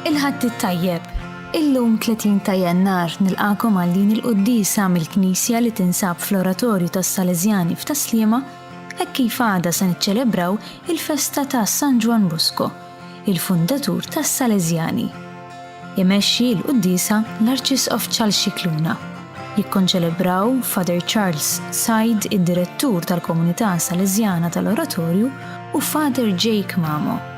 Il-ħadd it-tajjeb, illum 30 ta' Jannar nilqakom għal din il-qudiesa mill-Knisja li tinsab fl-Oratorju tas-Salesjani f'Taslima hekk kif għada se niċċelebraw il-festa ta' San Juan Bosco, il-fundatur tas-Salesjani. Imexxi l-qudiesa l-Arċisqof Charles Scicluna. Jikkonċelebraw Father Charles Said, id-direttur tal-Komunità Salesjana tal-Oratorju, u Father Jake Mamo.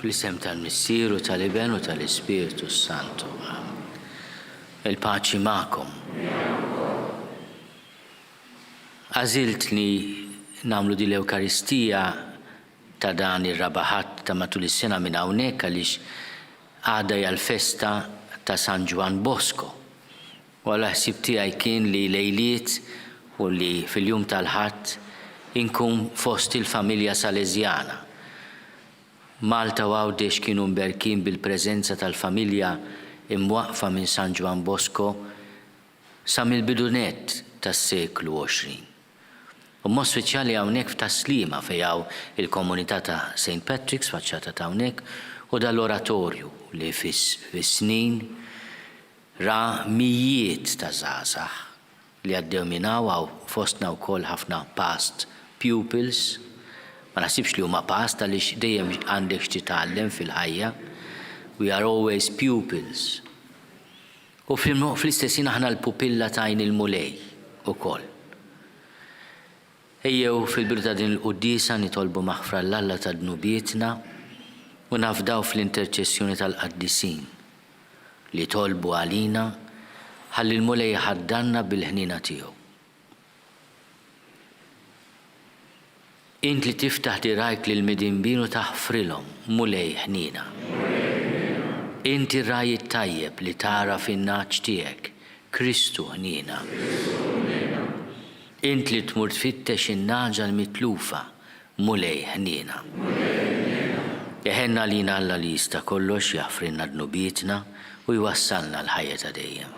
L-isem tal-Missieru, tal-Iben u tal-Ispiritu Santu. Il-paċi ma'kom. Għażilt li namlu di l-Ewkaristija ta' dan ir-rabaħat ta' matul is-sena minn hawnhekk għaliex għada hija l-festa ta' San Juan Bosco. U l-ħsieb tiegħi kien li lejliet u li fil-jum tal-ħadd inkun fost il-familja Salesjana. Malta u Għawdex kienu mberkin bil-preżenza tal-familja imwaqfa minn San Juan Bosco sa mill-bidunet tas-seklu 20. U mod speċjali hawnhekk f'Taslima fejn hawn il-komunità ta' St. Patrick's faċċata ta' hawnhekk u dal-oratorju li fis-snin ra mijiet ta' żgħażagħ li għaddew minn hawn fostna wkoll ħafna past pupils. Ma nasibx li huma past għaliex dejjem għandek xi titgħallem fil-ħajja. We are always pupils. U fl-istessin aħna l-pupilla tajn il-mulej ukoll. Ejjew fil-bidu ta' din il-qudiesa nitolbu maħfra l-Alla ta' dnubietna u nafdaw fl-interċessjoni tal-qaddisin li tolbu għalina ħalli l-mulej ħaddanna bil-ħnina tiegħu. Int li tiftaħ dirajk lil-midinbin u taħfrilhom mulej ħnina. Inti raj tajjeb li tara fin-naċ tiegħek Kristu ħnina. Int li tmur tfittex in-naġa l-mitlufa mulej ħnina. Jeħenna lina Alla li jista' kollox jaħfrilna dnubietna u jwassalna l-ħajja ta' dejjem.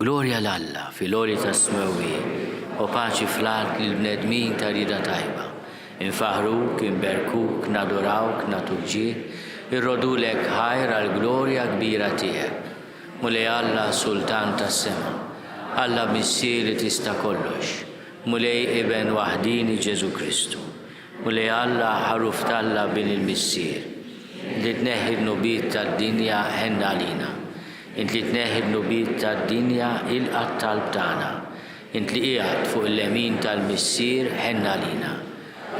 Glorja l-Alla fil-għoli tas-smewwiet u paċi fl-art lill-bnedmin ta' rida tajba. Infaħruk, inberkuk, nadurawk, natuġġiek, irrodulek ħajr għal-glorja kbira tiegħek. Mulej Alla Sultan tas-sema, Alla missier li tista' kollox, mulej iben waħdini Ġesu Kristu, mulej Alla ħaruf talla bin il-missier, li tneħħi n-nubiet tad-dinja ħenna lina, int li tneħħi n-nubiet tad-dinja il-qatt tal-btana, int li qiegħed fuq il-lemin tal-missier ħenna lina,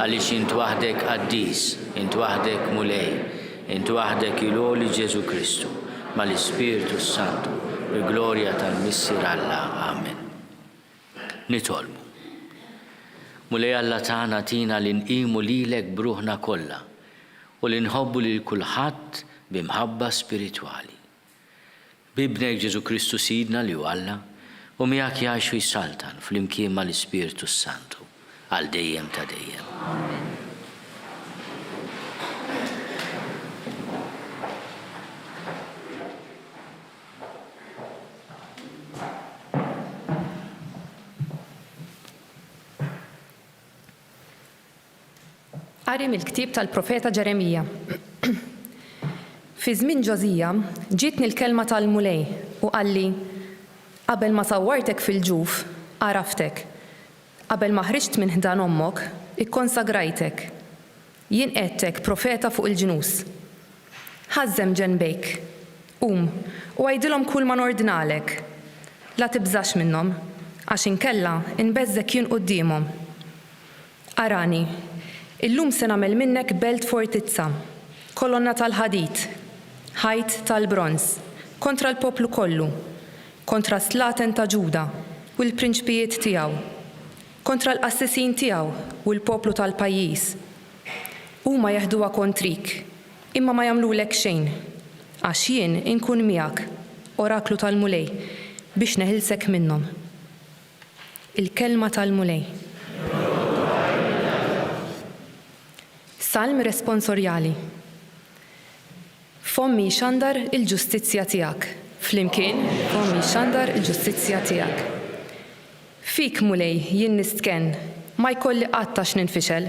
għaliex int waħdek qaddis, int waħdek mulej, int waħdek il-għoli Ġesu Kristu, mal-Ispiritu Santu, bil-glorja tal-missier Alla. Amen. Nitolbu. Mulej Alla tagħna tina li nqimu lilek bruħna kollha u li nħobbu lil kulħadd b'imħabba spiritwali. Bibnek Ġesu Kristu Sidna li hu Alla u miegħek jgħixu jsaltan flimkien mal-Ispiritu Santu għal dejjem ta' dejjem. Amen. Qari mill-ktieb tal-profeta Ġeremija. Fi żmien Ġożija ġietni l-kelma tal-mulej u qalli: qabel ma sawwartek fil-ġuf għaraftek, qabel ma ħriġt minn ħdan ommok ikkonsagrajtek, jien qedtek profeta fuq il-ġnus. Ħażżem ġenbejk, qum u għajdilhom kull ma nordinalek, la tibżax minnhom għax inkella inbeżżek jien qudiemhom. Arani, illum se nagħmel minnek belt fortizza, kolonna tal-ħadid, ħajt tal-bronz, kontra l-poplu kollu, kontra Slaten ta' Ġuda u l-prinċpijiet tiegħu, kontra l-qassisin tiegħu u l-poplu tal-pajjiż. Huma jeħduha kontrik, imma ma jagħmlulek xejn, għax jien inkun miegħek, oraklu tal-mulej, biex neħilsek minnhom. Il-kelma tal-mulej. Salm responsorjali. Fommi xandar il-ġustizzja tiegħek, flimkien fommi xandar il-ġustizzja tiegħek. Fik mulej jien nistken, ma jkolli qatt għax ninfixel,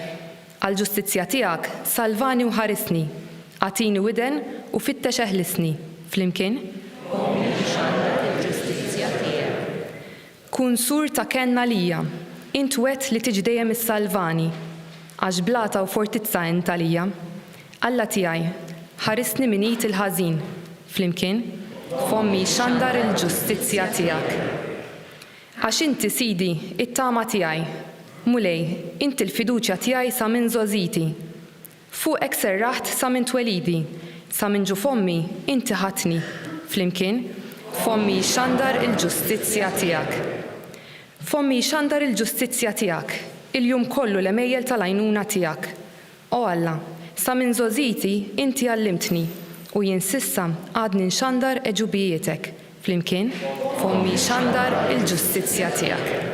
għall-ġustizzja tiegħek salvani u ħarisni, għatini widen u fittex eħlisni, flimkien fommi xandar il-ġustizzja tiegħek. Kun sur ta' kenna lija, int wet li tiġi dejjem is-salvani, għax blata u fortizza intalija, Alla tiegħi, ħarisni minit il-ħażin, flimkien fommi xandar il-ġustizzja tiegħek. Għax inti Sidi, it-tama tiegħi, mulej, inti l-fiduċja tiegħi sa minn żożiti. Fuqek serraħt sa minn twelidi, sa minn ġu fommi inti ħatni, flimkien fommi xandar il-ġustizzja tiegħek. Fommi xandar il-ġustizzja tiegħek, il-jum kollu l-emejjel tal-għajnuna tiegħek. O Alla, sa minn żożiti inti għallimtni u jien sissa għadni nxandar eġubijietek, flimkien fommi xandar il-ġustizzja tiegħek.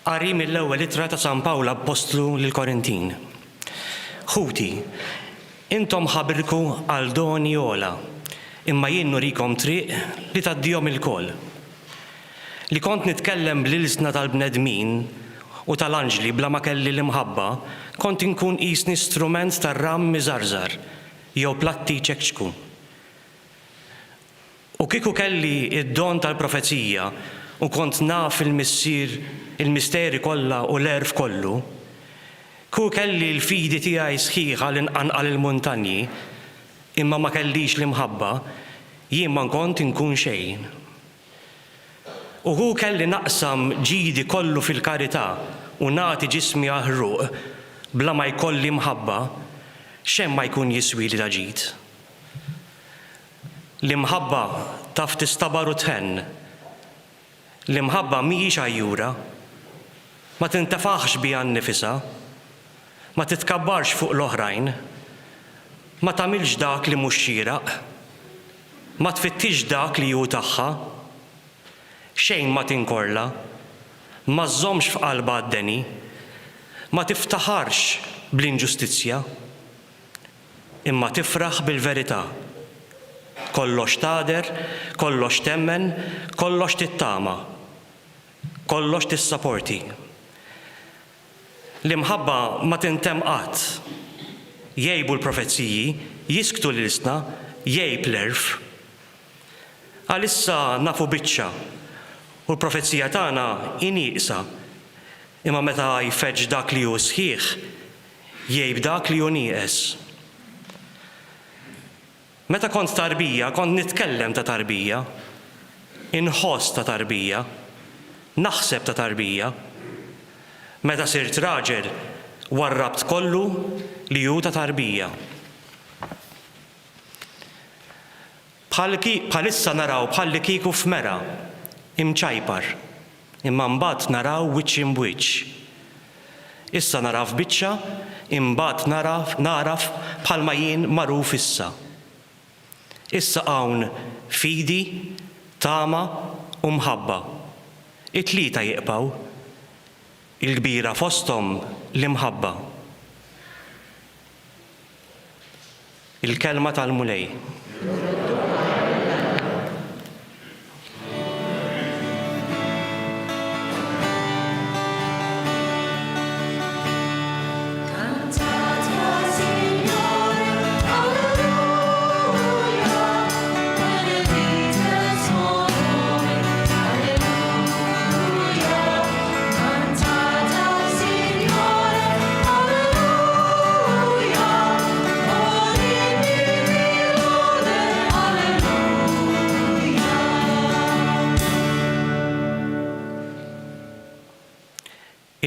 Qari mill-ewwel ittra ta' San Pawla Apostlu lill-Korintin. Ħuti, intom ħabirku għal doni ola, imma jien nurikom triq li taddihom il-koll. Li kont nitkellem bl-ilsna tal-bnedmin u tal-anġli bla ma kelli l-imħabba, kont inkun qisni strument tar-ram miżarżar jew platti ċekċku. U kieku kelli id-don tal-profezija u kont naf il-misteri kollha u l-erf kollu, ku kelli l-fidi tiegħi sħiħa l-inqanqal il-muntanji, imma ma kellix l-imħabba, jien ma kont inkun xejn. U hu kelli naqsam ġidi kollu fil-karità u nagħti ġismi aħruq bla ma jkolli mħabba, xemm ma jkun jiswi li ġid. L-imħabba taf tistabar u tħenn. L-imħabba mhijiex għajjura, ma tintafaħx biha nnifisha, ma titkabbarx fuq l-oħrajn, ma tagħmilx dak li mhux xieraq, ma tfittix dak li hu tagħha, xejn ma tinkorla, ma żżommx f'qalbha għad-deni, ma tiftaħarx bl-inġustizzja. imma tifraħ bil-verità. Kollox tader, kollox temmen, kollox tittama, kollox tissapporti. L-imħabba ma tintemm qatt. Jgħibu l-profezziji, jisktu l-isna, jgħib l-erf. Għalissa nafu biċċa u l-profezzija tagħna inieqsa, imma meta jfeġġ dak li hu sħiħ, jgħib dak li hu nieqes. Meta kont tarbija, kont nitkellem ta' tarbija, inħoss ta' tarbija, naħseb ta' tarbija. Meta sirt raġel, warrabt kollu li hu ta' tarbija. Bħalissa naraw bħalli kieku f'mera, imċajpar, imma mbagħad naraw wiċċ imwiċċ. Issa naraw f'biċċa, imbagħad naraf bħalma jien magħruf issa. Issa hawn fidi, tama u mħabba. It-tlieta jiqbaw, il-kbira fosthom l-imħabba. Il-kelma tal-mulej.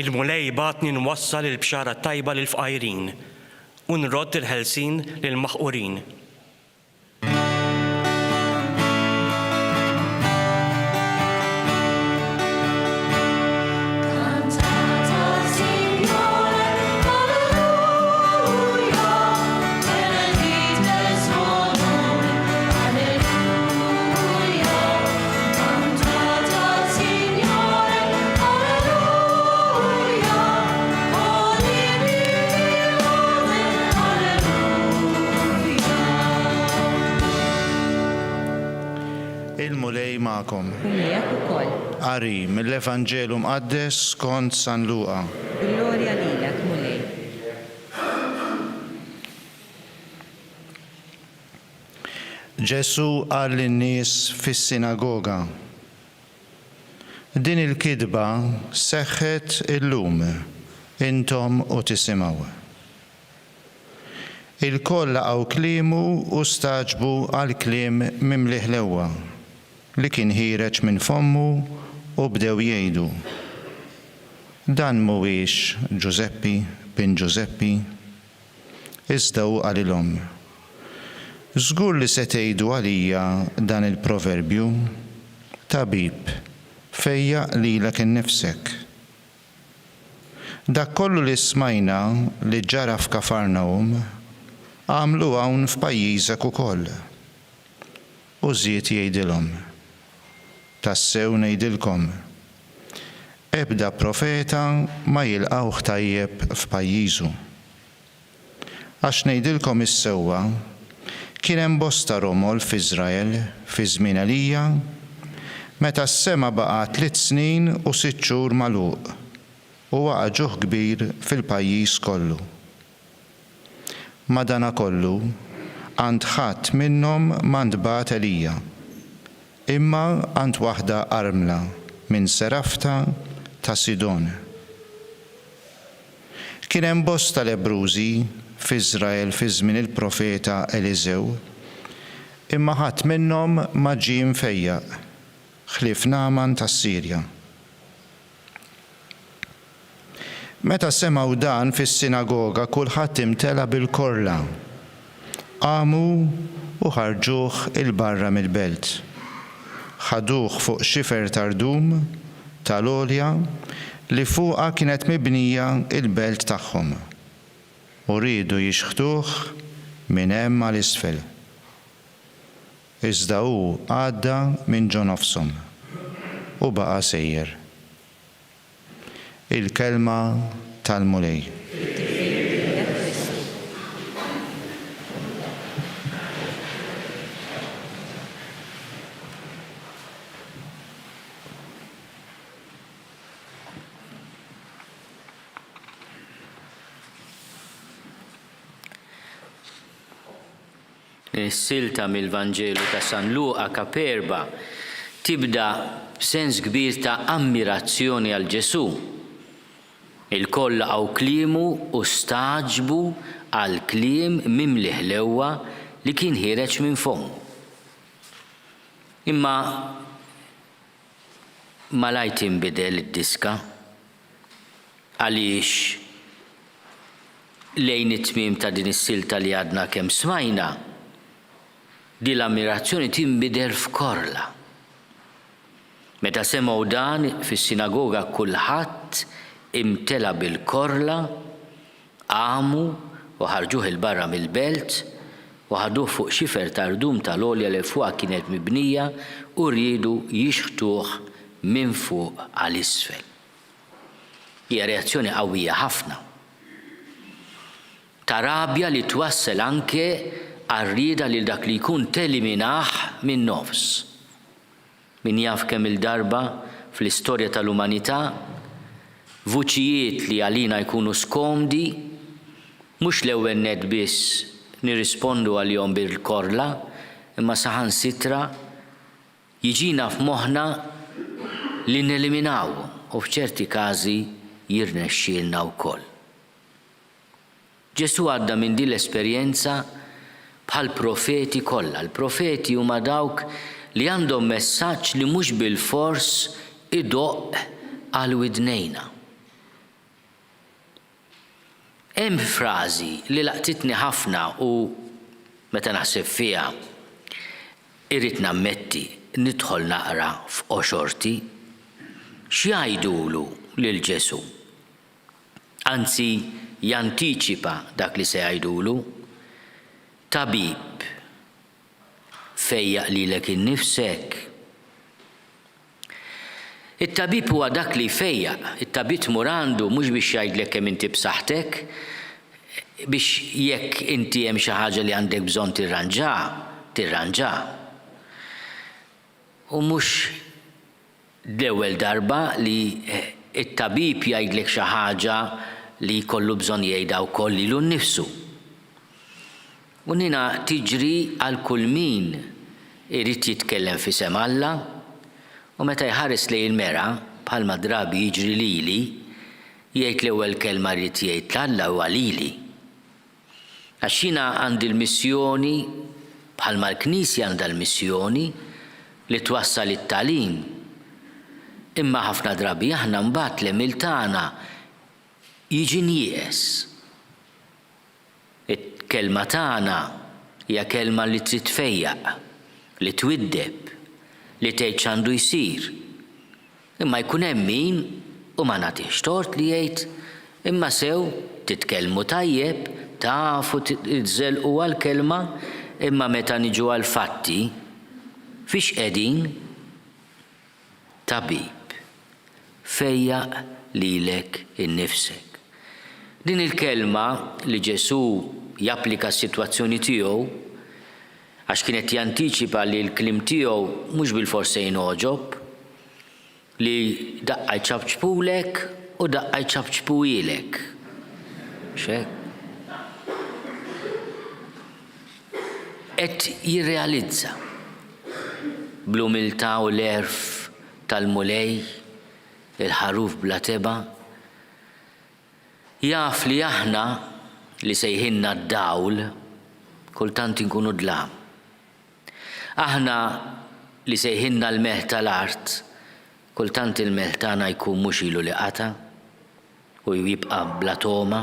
Il-mulej batni nwassal il-bxara tajba lil-fqajrin u nrott il-ħelsin lil-maħqurin. Il-mulej ma'kom. Miegħek ukoll. Qari mill-Evanġelu mqaddes skont San Luqa. Glorja lilek, mulej. Ġesu qal lin-nies fis-sinagoga: din il-kidba seħħet illum intom u tisimgħu. Il-koll laqgħu kliemu u staġbu għal kliem mimlih l-ewwa li kien ħireġ minn fommu u bdew jgħidu: dan mhuwiex Giuseppi bin Giuseppi, iżda hu qalilhom: żgur li se tgħidu għalija dan il-proverbju: tabib, fejjaq lilek innifsek. Dak kollu li smajna li ġara f'Kafarnawm għamlu hawn f'pajjiżek ukoll. U żied jgħidilhom: tassew ngħidilkom, ebda profeta ma jilqgħuh tajjeb f'pajjiżu. Għax ngħidilkom is-sewwa, kien hemm bosta romol f'Iżrael fi żmien Elija, meta s-sema baqa' 3 snin u 6 xhur magħluq u waqa' ġuħ kbir fil-pajjiż kollu. Madankollu għand ħadd minnhom ma ntbagħat Elija, imma għand waħda armla minn Serafta ta' Sidon. Kien hemm bosta lebrużi f'Iżrael fi żmien il-profeta Eliżew, imma ħadd minnhom ma ġie mfejjaq, ħlief Naaman tas-Sirja. Meta semgħu dan fis-sinagoga kulħadd imtela bil-korla. Qamu u ħarġuh il-barra mill-belt. Ħaduh fuq xifer tardum tal-għolja li fuqha kienet mibnija il-belt tagħhom u riedu jixħtuh minn hemm għal isfel. Iżda hu għadda minn ġo nofshom u baqa' sejjer. Il-kelma tal-mulej. Is-silta mill-Vanġelu ta' San Luqa Kaperba tibda b'sens kbir ta' ammirazzjoni għal Ġesu. Il-koll għaw kliemu u staġbu għal kliem mimli ħlewwa li kien ħireġ minn fomu. Imma malajt inbidel id-diska għaliex lejn it-tmiem ta' din is-silta li għadna kemm smajna, di l-ammirazzjoni tinbidel f'korla. Meta semgħu dan fis-sinagoga kulħadd imtela bil-korla, għamu u ħarġuh il-barra mill-belt u ħaduh fuq xifer ta' rdum tal-olja li fuqha kienet mibnija u rridu jixħtuh minn fuq għal isfel. Hija reazzjoni qawwija ħafna. Ta' rabja li twassal anke għar-rieda li dak li jkun teliminaħ minn nofs. Min jaf kemm il-darba fl-istorja tal-umanità vuċijiet li għalina jkunu skomdi mhux l-ewwel nett biss nirrispondu għalihom bil-korla, imma saħansitra jiġina f'moħħna li neliminaw u f'ċerti każi jirnexxielna wkoll. Ġesu għadda minn din l-esperjenza bħal profeti kollha. Il-profeti huma dawk li għandhom messaġġ li mhux bil-fors idoq għal widnejna. Hemm frażi li laqtitni ħafna u meta naħseb fiha irrid nammetti nidħol naqra f'qoxorti x'jgħidulu lil Ġesu. Anzi, jantiċipa dak li se jgħidulu, tabib, fejjaq lilek innifsek. It-tabib huwa dak li fejjaq, it-tabib murandu mhux biex jgħidlek kemm inti b'saħħtek, biex jekk inti hemm xi ħaġa li għandek bżonn tirranġa. U mhux l-ewwel darba li it-tabib jgħidlek xi ħaġa li jkollu bżonn jgħidha wkoll lilu nnifsu. U nina tiġri għal kull min irid jitkellem fisem Alla u meta jħares lejn il-mera bħalma drabi jiġri lili jgħid l-ewwel kelma rrid jgħid l-Alla huwa lili. Għax jiena għandi l-missjoni bħalma l-Knisja għandha l-missjoni li twassal it-tagħlim. Imma ħafna drabi aħna mbagħad l-emil tagħna jiġi nieqes. Il-kelma tagħna hija kelma li trid tfejjaq, li twiddeb, li tgħid x'għandu jsir. Imma jkun hemm min u ma nagħtihx tort li jgħid imma sew titkellmu tajjeb, tafu tżelqu għall-kelma, imma meta niġu għall-fatti fiex qegħdin tabib, fejjaq lilek innifsek. Din il-kelma li Ġesu japplika s-sitwazzjoni tiegħu għax kienet jantiċipa li l-kliem tiegħu mhux bil-fors se jinogħġob li daqqa jċabċbulek u daqqa jċabċbulek. X'hekk? Qed jirrealizza bl-umiltà u l-erf tal-mulej, il-ħaruf bla teba, jaf li aħna li sejħinna d-dawl kultant inkunu dlam. Aħna li sejħinna l-meħ tal-art kultant il-meħ tagħna jkun mhux ilu li qata u jibqa' bla toma.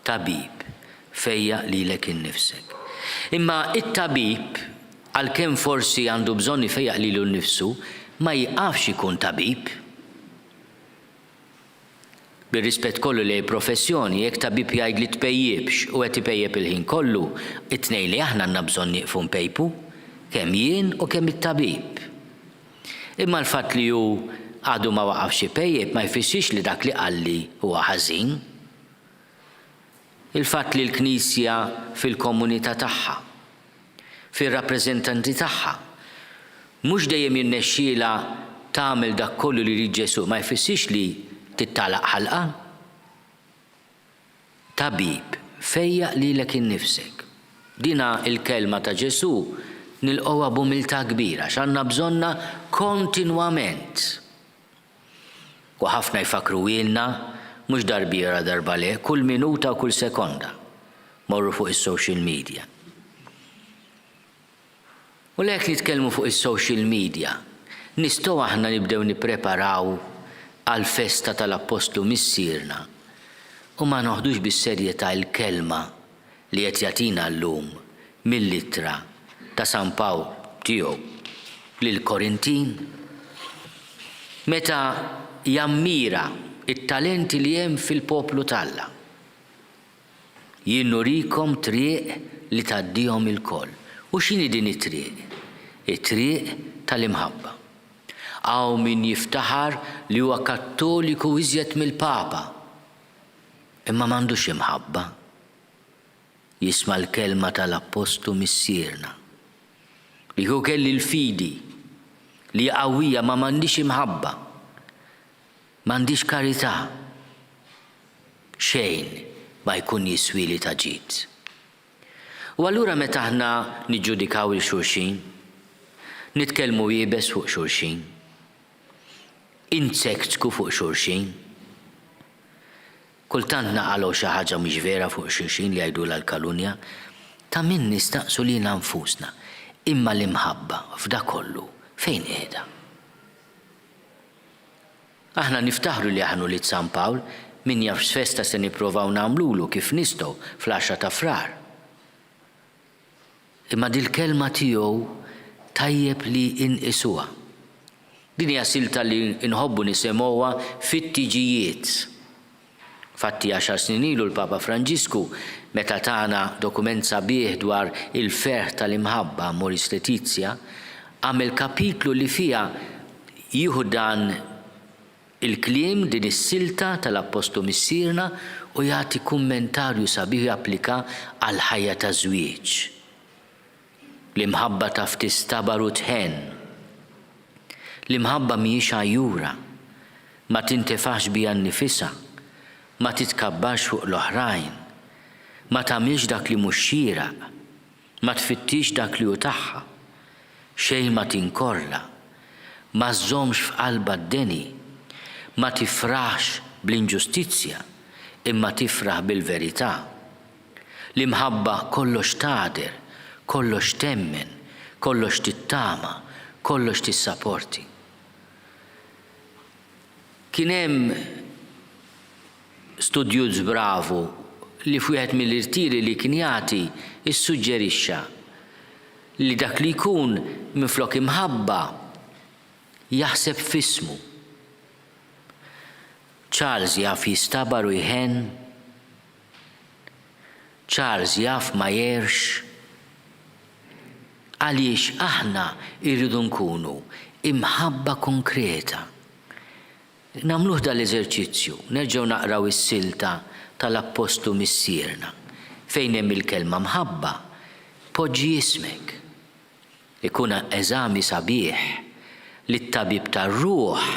Tabib, fejjaq lilek innifsek. Imma it-tabib għalkemm forsi għandu bżonn ifejjaq lilu nnifsu ma jiqafx ikun tabib. Bir-rispett kollu li professjoni, jekk tabib jgħid li tpejjibx u qed ipejjeb il-ħin kollu, it-tnejn li aħna għandna bżonn nieqfu mpejpu, kemm jien u kemm it-tabib. Imma l-fatt li hu għadu ma waqafx ipejjeb ma jfissirx li dak li qalli huwa ħażin. Il-fatt li l-Knisja fil-komunità tagħha, fir-rappreżentanti tagħha, mhux dejjem jinnexxielha tagħmel dak kollu li jrid Ġesu ma jfissirx li tittalaq ħalqa. Tabib, fejjaq lilek innifsek. Dina il-kelma ta' Ġesu nilqgħuha b'umiltà kbira x'għandna bżonna kontinwament. U ħafna jfakru ilna mhux darbira darba le, kull minuta u kull sekonda morru fuq is-social media. U lek nitkellmu fuq is-social media, nistgħu aħna nibdew nippreparaw għal festa tal-Apostlu missierna u ma noħdux bis-serjetà l-kelma li qed jagħtina llum mill-ittra ta' San Pawl tiegħu lil Korintin. Meta jammira it-talenti li hemm fil-poplu talla. Jien nurikom triq li tgħaddihom il-koll. U x'inhi din it-triq? It-triq tal-imħabba. Għaw min jiftaħar li huwa kattoliku iżjed mill-Papa. Imma m'għandux imħabba. Jisma' l-kelma tal-Apostlu missierna. Li hu kelli l-fidi li qawwija ma m'għandix imħabba. M'għandix karità. Xejn ma jkun jiswili ta' ġid. U allura meta aħna niġġudikaw il-xulxin, nitkellmu jiebes fuq xulxin, insektku fuq xulxin, kultant naqalgħu xi ħaġa mhix vera fuq xulxin li jgħidula l-kalunja, ta' min nistaqsu lilna nfusna, imma l-imħabba f'da kollu fejn qiegħda. Aħna niftaħru li aħnu li San Pawl min jaf x'festa se nippruvaw nagħmlulu kif nistgħu fl-10 ta' frar. Imma dil-kelma tiegħu tajjeb li inqisuha. Din hija silta li nħobbu nisemgħuha fit-tiġijiet. Fatti 10 snin ilu l-Papa Franġisku meta tagħna dokument sabiħ dwar il-ferħ tal-imħabba Amoris Laetitia, għamel kapitlu li fiha jieħu dan il-kliem din is-silta tal-Apostlu missierna u jagħti kummentarju sabiħ japplika għal ħajja ta' żwieġ. L-imħabba taf tistabar u tħen. L-imħabba mhijiex għajjura, ma tintefax biha nnifisha, ma titkabbarx fuq l-oħrajn, ma tagħmilx dak li mhux xieraq, ma tfittix dak li hu tagħha, xejn ma tinkorla, ma żżommx f'qalbha d-deni, ma tifraħx bl-inġustizzja, imma tifraħ bil-verità. L-imħabba kollox tgħader, kollox temmen, kollox tittama, kollox tissapporti. Kien hemm studjuż bravu li f'wieħed mill-irtieri li kien jagħti issuġġerixxa li dak li jkun minflok imħabba jaħseb f'ismu. Charles jaf jistabar u jħen, Charles jaf ma jerx, għaliex aħna irridu nkunu imħabba konkreta. Namluħ dal-eżerċizzju, nerġgħu naqraw is-silta tal-Apostlu missierna. Fejn hemm il-kelma mħabba, poġġi ismek. Ikun eżami sabiħ li t-tabib tar-ruħ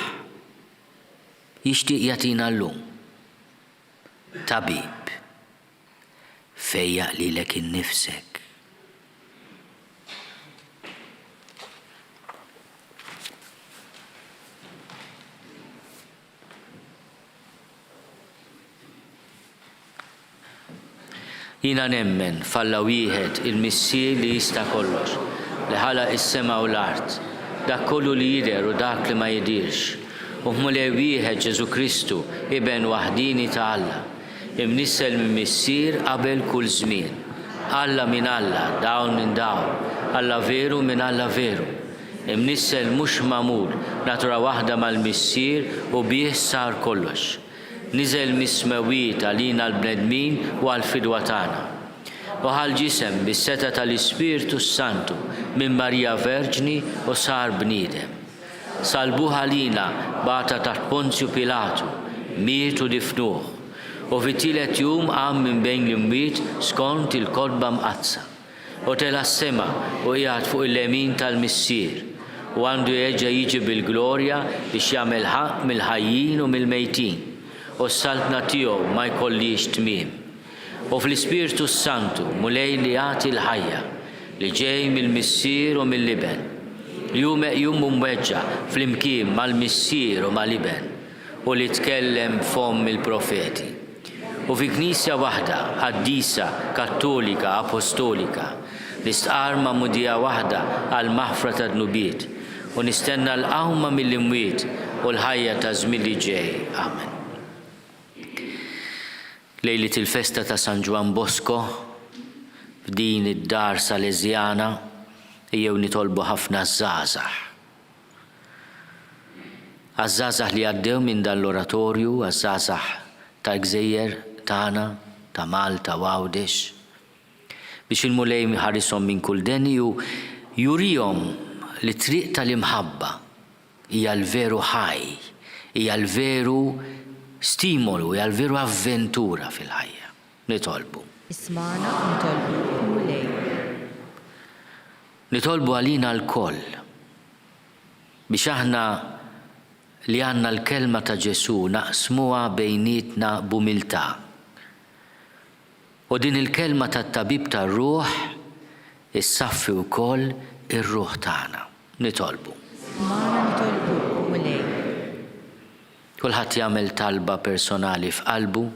jixtieq jagħtina llum. Tabib, fejjaq lilek innifsek. Jina nemmen falla wieħed il-missier li jista' kollox, li ħalaq is-sema u l-art, dak kollu li jidher u dak li ma jidirx. U hmule wieħed Ġesu Kristu, iben waħdini ta' Alla, imnissel minn missier qabel kull żmien. Alla minn Alla, dawn minn dawn, Alla veru minn Alla veru. Imnissel mhux magħmul, natura waħda mal-missier u bih sar kollox. Niżel mismewit għalina l-bnedmin u għal-fidwa tagħna. U ħal-ġisem bis-seta tal-Ispiritu Santu minn Marija Verġni u sar bniedem. Salbuh għalina bata taħt Ponzju Pilatu, miet u difnuh. U fit-tielet jum qam minn bejn l-imwiet skont il-kodba mqazza. U tela s-sema u qiegħed fuq il-lemin tal-missier. U għandu jerġa' jiġi bil-glorja biex jagħmel ħaq mill-ħajjin u mill-mejtin. U s-saltna tiegħu ma jkollix tmiem. u fl-Ispiritu Santu mulej li jagħti l-ħajja li ġej mill-missier u mill-liben li hu meqjum mweġġa' flimkien mal-missier u mal-liben u li tkellem f'fomm il-profeti. U fi Knisja waħda, ħaddisa, kattolika, apostolika, nistqarma mudija waħda għal maħfra ta' dnubiet u nistenna l-qawma mill-imwiet u l-ħajja ta' żmien li ġej. Amen. Lejlit il-festa ta' San Ġwan Bosco f'din id-dar Salezjana jew nitolbu ħafna żgħażagħ. Għaż-żgħażagħ li għaddew minn dan l-oratorju, għaż-żgħażagħ tal-Gżejjer tagħna, ta' Malta u Għawdex, biex il-mulej ħarisom minn kull denni u jurihom li triq tal-imħabba hija l-veru ħaj, hija l-veru stimolu, hija l-veru avventura fil-ħajja. Nitolbu. Ismana nitolbu mulej. Nitolbu għalina l-koll biex aħna li għandna l-kelma ta' Ġesu naqsmuha bejnietna b'umiltà. U din il-kelma tat-tabib tar-ruħ issaffi wkoll ir-ruħ tagħna. Nitolbu. Ismana nitolbu mulej. Kulħadd jagħmel talba personali f'qalbu,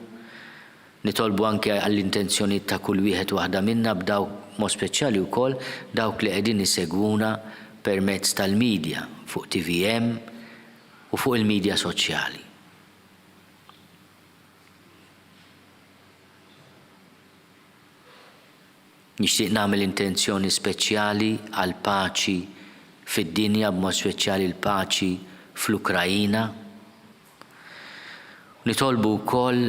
nitolbu anke għall-intenzjonijiet ta' kull wieħed waħda minna b'dawk mod speċjali wkoll dawk li qegħdin isegwuna permezz tal-medja fuq TVM u fuq il-medja soċjali. Nixtieq nagħmel intenzjoni speċjali għal paċi fid-dinja b'mod speċjali l-paċi fl-Ukrajina. Nitolbu wkoll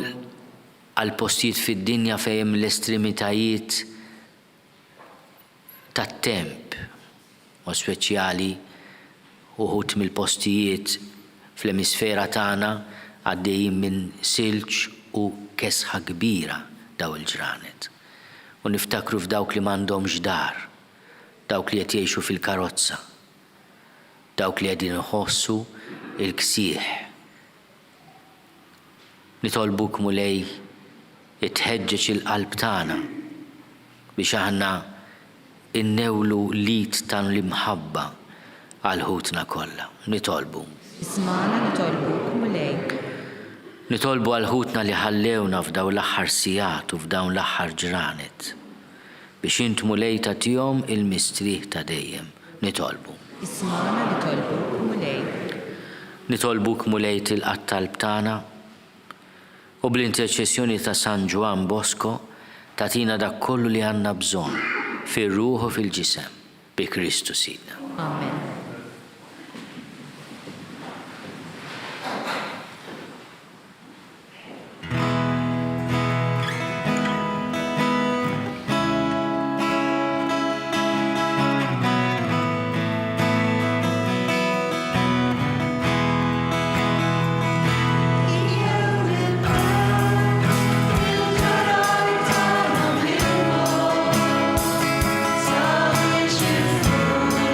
għal postijiet fid-dinja fejn l-estremitajiet tat-temp, mod speċjali uħud mill-postijiet fl-emisfera tagħna għaddejjin minn silġ u kesħa kbira daw il-ġranet. U niftakru f'dawk li m'għandhomx dar, dawk li qed jgħixu fil-karozza, dawk li qegħdin iħossu il-ksieħ. Nitolbuk mulej itħeġġeġ il-qalb tagħna biex aħna innewlu lit tan l-imħabba għal ħutna kollha. Nitolbu. Ismana nitolbu mulej. Nitolbu għal ħutna li ħallewna f'dawn l-aħħar sigħat u f'dawn l-aħħar ġranet biex int mulej tagħtihom il-mistrieħ ta' dejjem. Nitolbu. Ismana nitolbu mulej. Nitolbuk mulej tilqa' talb tagħna u bl-interċessjoni ta' San Ġwan Bosco tagħtina dak kollu li għandna bżonn fir-ruħ u fil-ġisem bi Kristu Sidna. Amen. Salvation through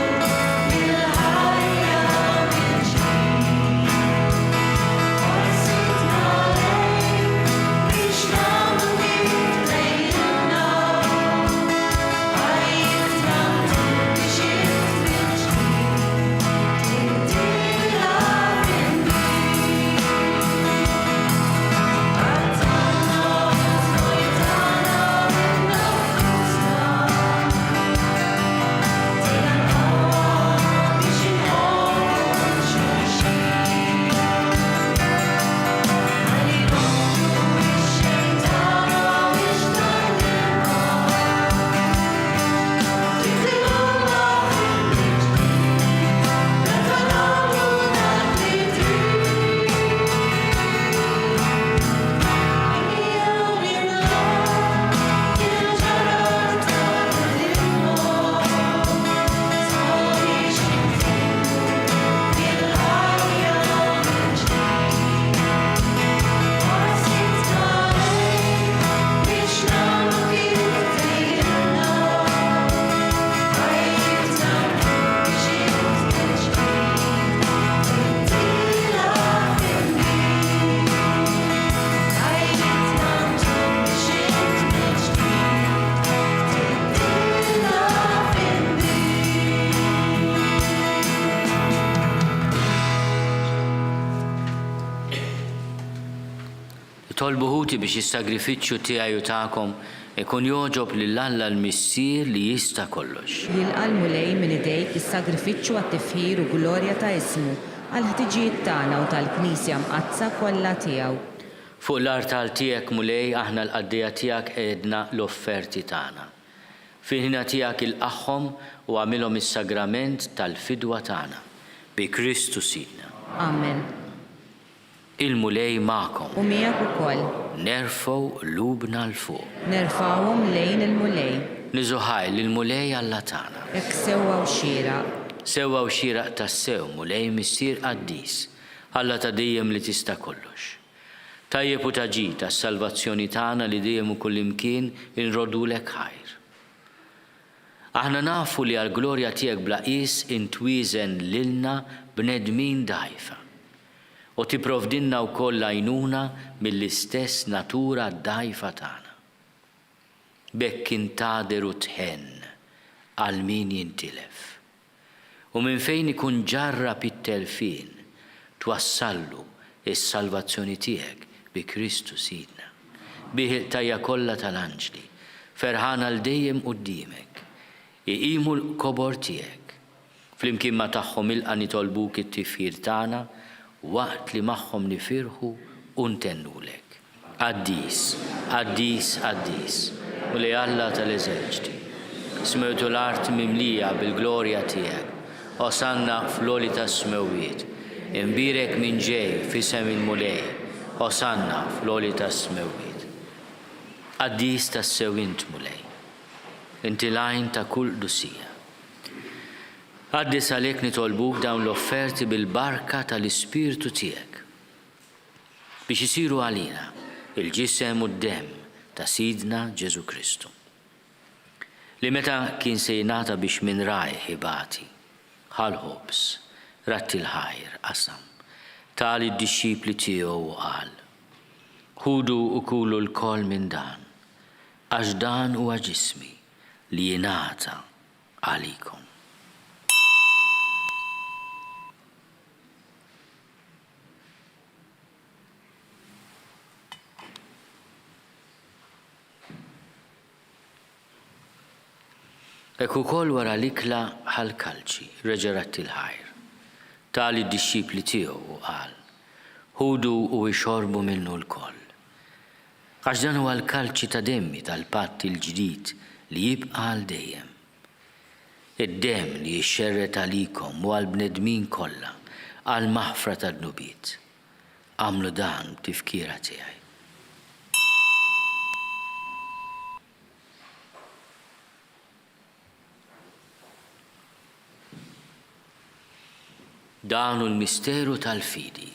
Tolbu ħuti biex is-sagrifiċċju tiegħi u tagħkom ikun joġob lill-Alla l-Missier li jista' kollox. Jilqa' l-mulej minn idejk is-sagrifiċċju għat-tifħir u glorja ta' ismu għal ħtiġijiet tagħna u tal-Knisja mqazza kollha tiegħu. Fuq l-artal tiegħek mulej aħna l-qaddija tiegħek qedna l-offerti tagħna. Fil-ħina tiegħek il-qaħħom u għamilhom is-sagrament tal-fidwa tagħna bi Kristu Sidna. Amen. Il-mulej magħkom. U miegħek ukoll. Nerfgħu lubna l-fuq. Nerfawhom lejn il-mulej. Niżuħaj lill-mulej Alla tagħna. Hekk sewwa u xieraq. Sewwa u xieraq tas-sew mulej missier qaddis, Alla ta' dejjem li tista' kollox. Tajjeb u taġi tas-salvazzjoni tagħna li dejjem u kullimkien inrodulek ħajr. Aħna nafu li għall-glorja tiegħek bla qis intwiżen lilna bnedmin dgħajfa u tipprovdilna wkoll għajnuna mill-istess natura dgħajfa tagħna. B'hekk intader u tħenn għal min jintilef. U minn fejn ikun ġarrab it-telfien twassallu is-salvazzjoni tiegħek bi Kristu Sidna. Bih il-tajja kollha tal-anġli, ferħana l-dejjem quddiemek, iqimu l-kobor tiegħek, flimkien ma tagħhom ilqa' nitolbuk it-tifħir tagħna waqt li magħhom nifirħu u ntennulek. Qaddis, qaddis, qaddis, u li Alla tal-eżerċiti, smewtu l-art mimlija bil-glorja tiegħek, osanna fl-oli tas-smewiet, imbirek minn ġej fisem il-mulej, osanna fl-oli tas-smewiet. Qaddis tas-sewint mulej, inti lajn ta' kull dusija. Qaddis għalhekk nitolbuk dawn l-offerti bil-barka tal-Ispirtu tiegħek biex isiru għalina il-ġisem u d-demm ta' Sidna Ġesu Kristu. Li meta kien se jingħata biex minn rajh ibati, ħalħobs, ratti l-ħajr qasam, tal id-dixxipli tiegħu u qal: ħudu u kulu l-kol minn dan, għax dan huwa ġismi li jingħata għalikom. Ek ukoll wara l-ikla ħal-kalċi reġerat il-ħajr. Tal id-dixxipli tiegħu u qal: ħudu u ixorbu minnu l-koll. Għax dan huwa l-kalċi ta' demmi tal-patt il-ġdid li jibqa' għal dejjem. Id-demm li jixxerret għalikom u għall-bnedmin kollha għal maħfra tad-nubiet. Għamlu dan b'tifkira tiegħi. Dan hu l-misteru tal-fidi.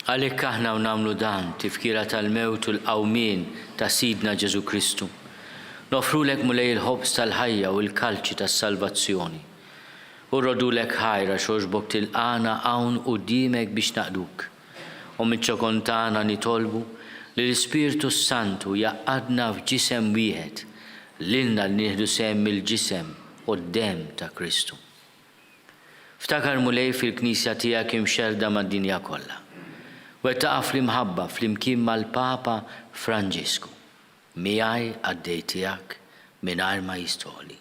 Għalhekk aħna u nagħmlu dan tifkira tal-mewt u l-qawmien ta' Sidna Ġesu Kristu. Nofrulek mulej il-ħobs tal-ħajja u l-kalċi tas-salvazzjoni. U rrodulek ħajra xogħġbok tilqana hawn quddiemek biex naqduk. U miċ-ċokontana nitolbu li l-Ispirtu Santu jaqqadna f'ġisem wieħed lilna li nieħdu sehem mill-ġisem u d-demm ta' Kristu. Ftakar mulej fil-Knisja tiegħek imxerda mad-dinja kollha. Wettaqa fl-imħabba fl-imkien mal-Papa Franġisku, miegħi għaddej tiegħek mingħajr ma jistoli.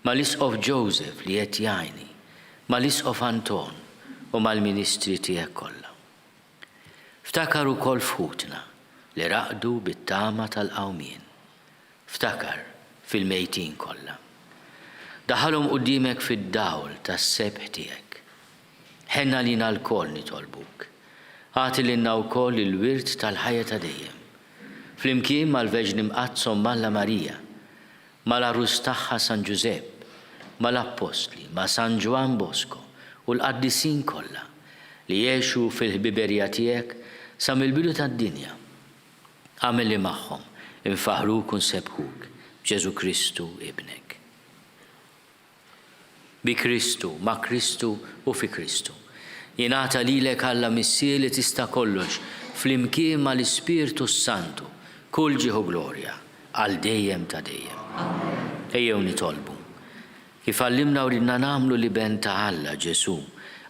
Mal-Isqof Joseph li qed jgħinni, mal-Isqof Anton u mal-Ministri tiegħek kollha. Ftakar ukoll f'ħutna li raqdu bit-tama tal-qawmien. Ftakar fil-mejtin kollha. Daħalhom qudiemek fid-dawl tas-sebħ tiegħek. Ħenna lina l-koll nitolbuk. Għati lilna wkoll il-wirt tal-ħajja ta' dejjem. Flimkien mal-Verġni Mqazzom Malla Marija, mal-arus tagħha San Ġusepp, mal-Apostli, ma' San Ġwan Bosco u l-qaddisin kollha li jgħixu fil-ħbiberija tiegħek sa mill-bidu tad-dinja. Għamel li magħhom infaħruk u nsebħuk b'Ġesu Kristu ibnek. Bi Kristu, ma' Kristu u fi Kristu. Jingħata lilek Alla Missier li tista' kollox flimkien mal-Ispirtu Santu, kull ġieħu glorja għal dejjem ta' dejjem. Ejjew nitolbu. Kif għallimna u ridna nagħmlu li ben ta' Alla Ġesu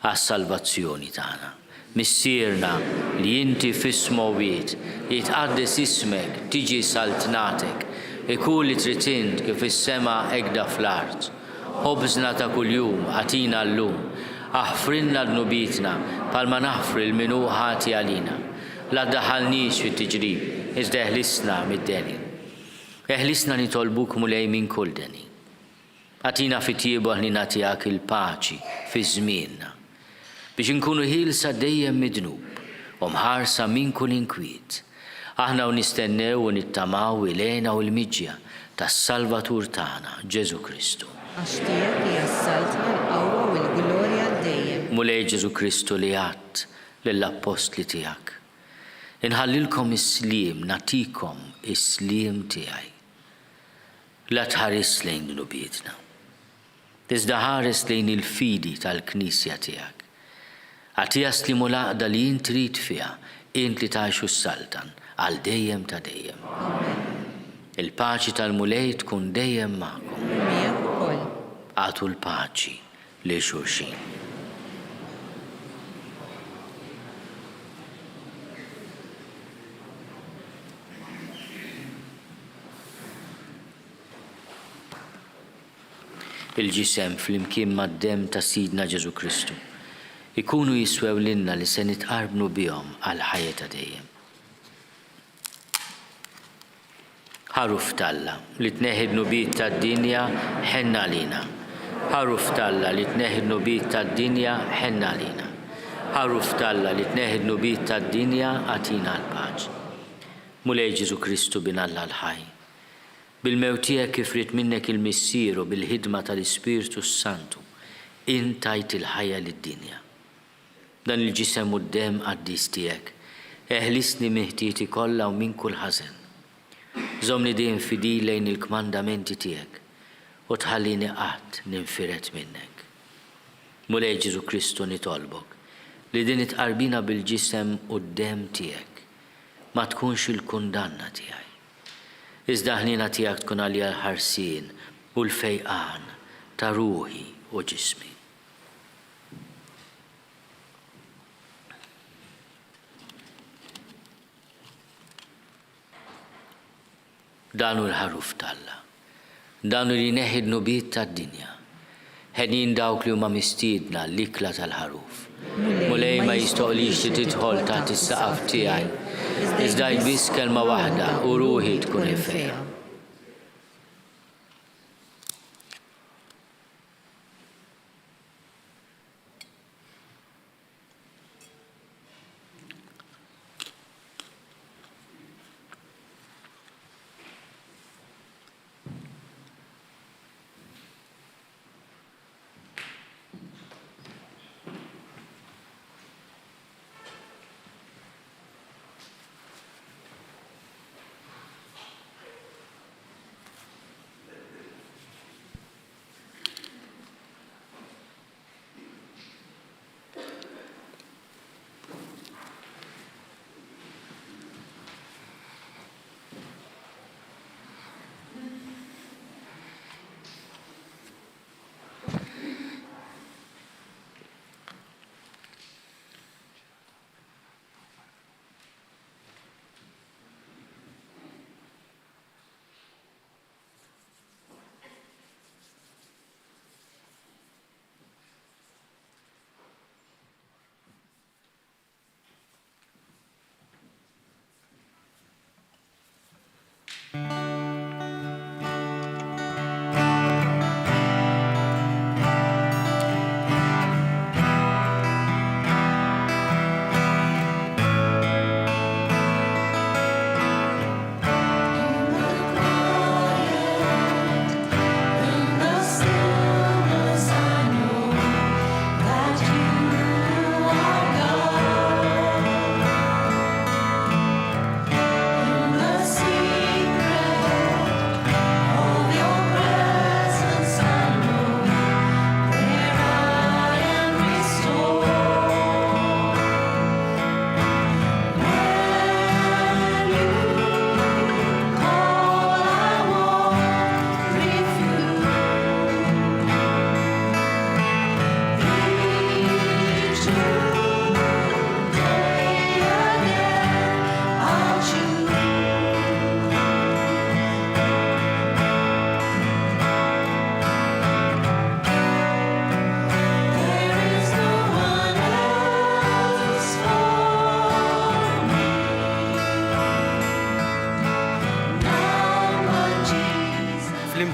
għas-salvazzjoni tagħna. Missierna li inti fis-smowiet jitqaddes ismek, tiġi saltnatek, ikun li trid int kif is-sema hekk fl-art. Ħobżna ta' kuljum għatina llum, aħfrinna d-nubitna palma naħfri l-minu ħati għalina. La ddaħħalniex fit-tiġrib, iżda eħlisna mid-deni. Eħlisna nitolbuk mulej minn kull deni. Għatina fit-tiebu ħnina tiegħek il-paċi fi żmienna biex inkunu ħielsa dejjem midnub u mħarsa minn kull inkwiet. Aħna u nistennew u nittamaw ilena u l-miġja tas-Salvatur tagħna Ġesu Kristu. Għax tiegħek hija s-saltna l-qawwa u l-glorja dejjem. Mulej Ġesu Kristu li għadt lill-apostli tiegħek. Inħallilkom is-sliem, natikom is-sliem tiegħi. La tħares lejn nubietna. Iżda ħares lejn il-fidi tal-Knisja tiegħek. Għatija slimu laqda li jint trid fiha, int li tgħixu s-saltan għal dejjem ta' dejjem. Il-paċi tal-mulej tkun dejjem magħkom. Miegħek ukoll. Għatu l-paċi li xulxin. Il-ġisem fl-imkien mad-dem ta' Sidna Ġesu Kristu ikunu jiswew lilna li se nitqarbnu bihom għal ħajja ta' dejjem. Ħaruf talla li tneħħid nubit tad-dinja ħenna lina. Ħaruf talla li tneħħid nubit tad-dinja ħenna lina. Ħaruf talla li tneħħid nubit tad-dinja għatina l-paċi. Mulej Ġesu Kristu bin Alla l-ħaj. Bil-mewt tiegħek kif rid minnek il-Missier u bil-ħidma tal-Ispirtu Santu intajt il-ħajja lid-dinja. Dan il-ġisem u d-dem qaddis tiegħek eħlisni miħtieti kollha u minn kull ħażen. Żomni dejjem fidil lejn il-kmandamenti tiegħek u tħallini qatt ninfiret minnek. Mulej Ġesu Kristu nitolbok li din itqarbina bil-ġisem u d-dem tiegħek ma tkunx il-kundanna tiegħi. Iżda ħnina tiegħek tkun għalija l-ħarsien u l-fejqan ta' ruħi u ġismi. Danu l-ħaruf talla. Danu li neħid nubiet tad-dinja. Ħedin dawk li huma mistiedna l-ikla tal-ħaruf. Mulej ma jistoqlix li tidħol taħt is-saqaf tiegħi. Iżda biss kelma waħda u ruħi tkun ifejha.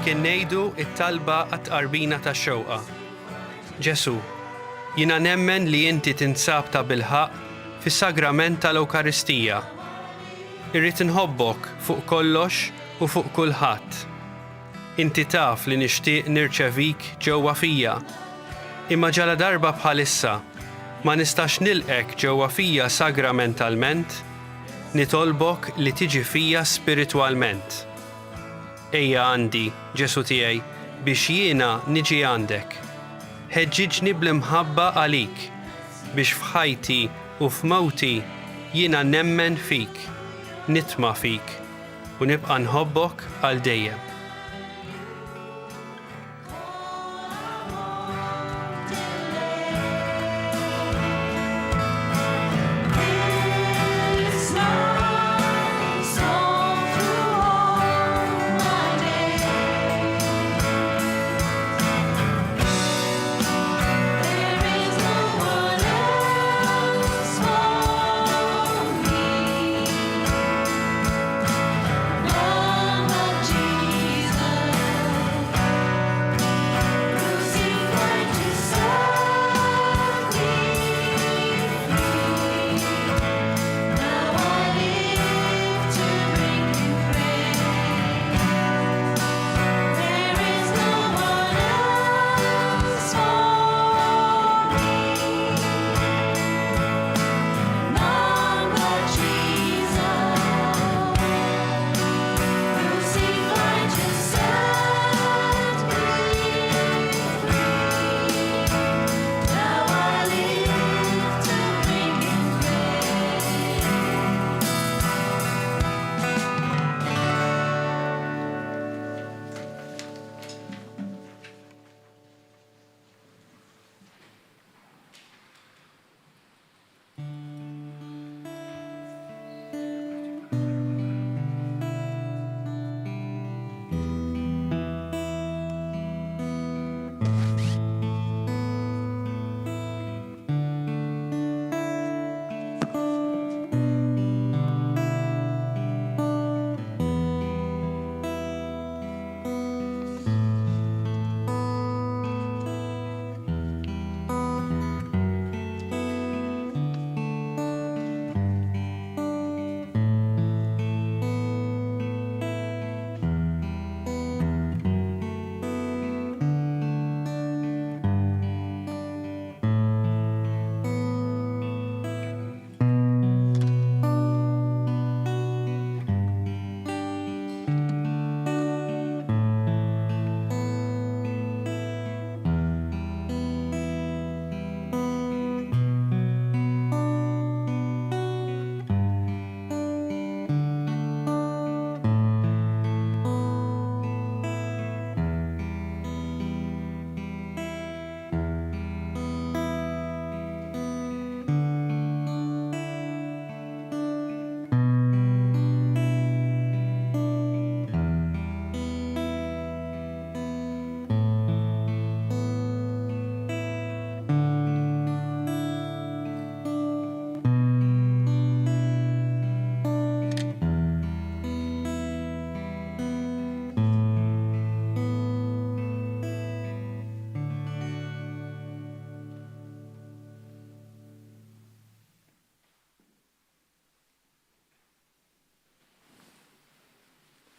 flimkien ngħidu it-talba għat-qarbina tax-xewqa. Ġesu, jiena nemmen li inti tinsab ta' bilħaq fis-sagrament tal-Ewkaristija. Irrid inħobbok fuq kollox u fuq kulħadd. Inti taf li nixtieq nirċevik ġewwa fija. Imma ġala darba bħalissa ma nistax nilqek ġewwa fija sagramentalment, nitolbok li tiġi fija spiritwalment. Ejja għandi, Ġesu tiegħi, biex jiena niġi għandek. Ħeġġiġni bl-imħabba għalik, biex f'ħajti u f'mowti jiena nemmen fik, nitma' fik u nibqa' nħobbok għal dejjem.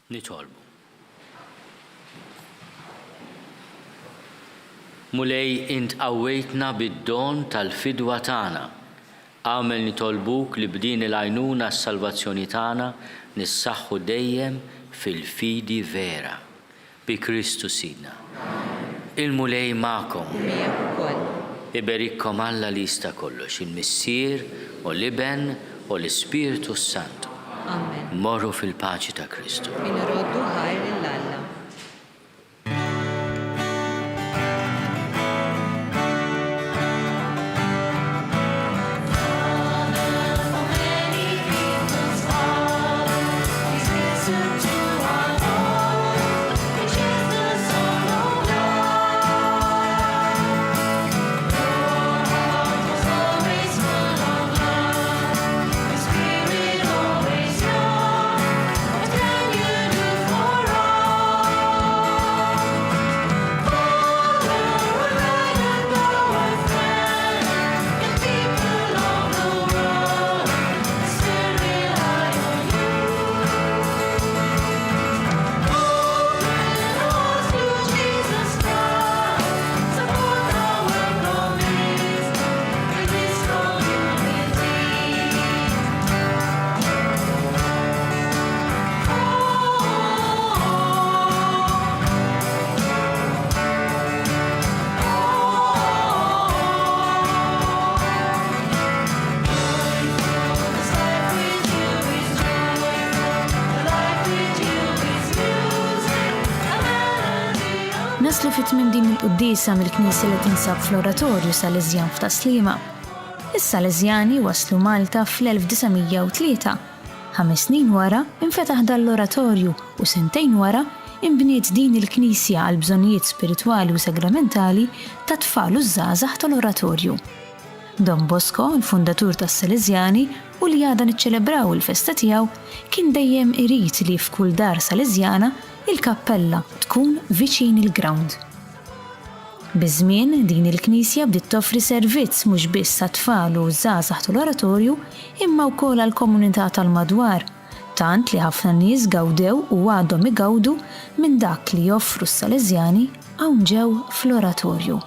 Nitolbu. Mulej int qawwejtna bid-don tal-fidwa tagħna. Għamel nitolbuk li b'din il-għajnuna s-salvazzjoni tagħna nissaħħu dejjem fil-fidi vera bi Kristu Sidna. Il-mulej magħkom. Iberikkom Alla li jista' kollox, il-Missier u l-Iben u l-Ispiritu Santu. Amen. Morru fil-paċi ta' Kristu. Inroddu ħajr l-Alla. For all Naslu fit-tmiem din il-qudiesa mill-Knisja li tinsab fl-Oratorju Salesjan f'Taslima. Is-Salesjani waslu Malta fl-1903. 5 snin wara infetaħ dan l-oratorju u sentejn wara inbniet din il-Knisja għal bżonnijiet spiritwali u sagramentali ta' tfal u żgħażagħ tal-oratorju. Don Bosco, il-fundatur tas-Salesjani u li għadha niċċelebraw il-festa tiegħu, kien dejjem irid li f'kull dar Salesjana il-kappella tkun viċin il-ground. Biż-żmien din il-Knisja bdiet toffri servizz mhux biss għat-tfal u żgħażagħ tal-oratorju imma wkoll għall-komunità tal-madwar, tant li ħafna nies gawdew u għadhom igawdu minn dak li joffru s-Salesjani hawn ġew fl-oratorju.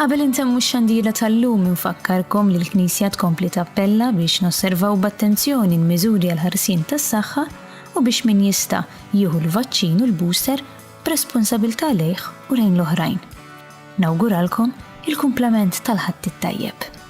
Qabel intemmu x-xandira tal-lum infakkarkom li l-Knisja tkompli tappella biex nosservaw b'attenzjoni l-miżuri għall-ħarsien tas-saħħa u biex min jista' jieħu l-vaċċin u l-booster b'responsabbiltà lejh u lejn l-oħrajn. Nawguralkom il-kumplament tal-ħadd it-tajjeb.